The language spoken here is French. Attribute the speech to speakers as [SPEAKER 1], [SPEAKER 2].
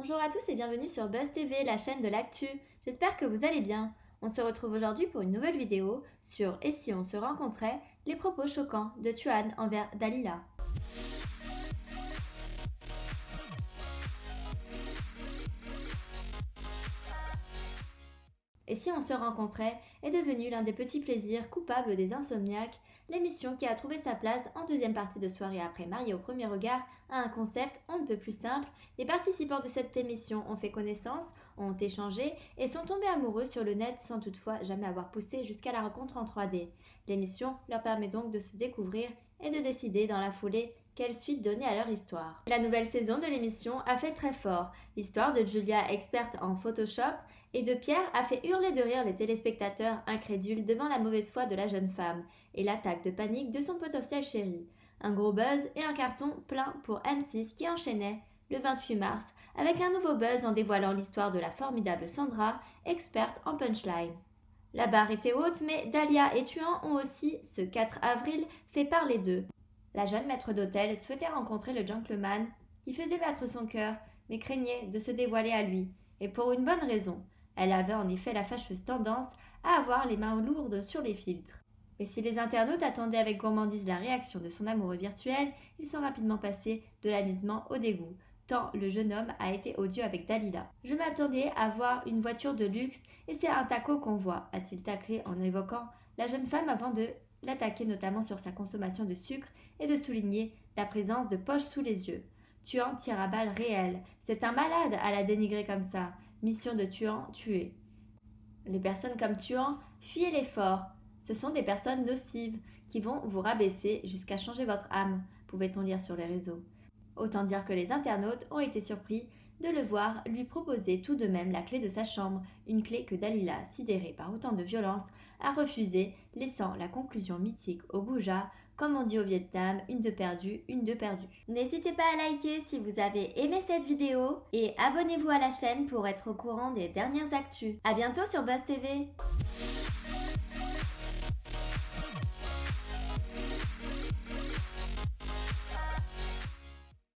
[SPEAKER 1] Bonjour à tous et bienvenue sur Buzz TV, la chaîne de l'actu. J'espère que vous allez bien. On se retrouve aujourd'hui pour une nouvelle vidéo sur Et si on se rencontrait, les propos choquants de Tuan envers Dalila. Et si on se rencontrait est devenu l'un des petits plaisirs coupables des insomniaques, l'émission qui a trouvé sa place en deuxième partie de soirée après Marié au premier regard a un concept on ne peut plus simple. Les participants de cette émission ont fait connaissance, ont échangé et sont tombés amoureux sur le net sans toutefois jamais avoir poussé jusqu'à la rencontre en 3D. L'émission leur permet donc de se découvrir et de décider dans la foulée quelle suite donner à leur histoire. La nouvelle saison de l'émission a fait très fort. L'histoire de Julia, experte en Photoshop, et de Pierre a fait hurler de rire les téléspectateurs incrédules devant la mauvaise foi de la jeune femme et l'attaque de panique de son potentiel chéri. Un gros buzz et un carton plein pour M6 qui enchaînait le 28 mars avec un nouveau buzz en dévoilant l'histoire de la formidable Sandra, experte en punchline. La barre était haute, mais Dalia et Tuan ont aussi, ce 4 avril, fait parler d'eux. La jeune maître d'hôtel souhaitait rencontrer le gentleman qui faisait battre son cœur, mais craignait de se dévoiler à lui, et pour une bonne raison. Elle avait en effet la fâcheuse tendance à avoir les mains lourdes sur les filtres. Et si les internautes attendaient avec gourmandise la réaction de son amoureux virtuel, ils sont rapidement passés de l'amusement au dégoût, tant le jeune homme a été odieux avec Dalila. Je m'attendais à voir une voiture de luxe et c'est un taco qu'on voit, a-t-il taclé en évoquant la jeune femme avant de l'attaquer notamment sur sa consommation de sucre et de souligner la présence de poches sous les yeux. Tuan tire à balles réelles. C'est un malade à la dénigrer comme ça. Mission de Tuan, tuer. Les personnes comme Tuan, fuyez l'effort. Ce sont des personnes nocives qui vont vous rabaisser jusqu'à changer votre âme, pouvait-on lire sur les réseaux. Autant dire que les internautes ont été surpris de le voir lui proposer tout de même la clé de sa chambre, une clé que Dalila, sidérée par autant de violence, a refusée, laissant la conclusion mythique au goujat, comme on dit au Vietnam, une de perdue, une de perdue. N'hésitez pas à liker si vous avez aimé cette vidéo et abonnez-vous à la chaîne pour être au courant des dernières actus. À bientôt sur Buzz TV.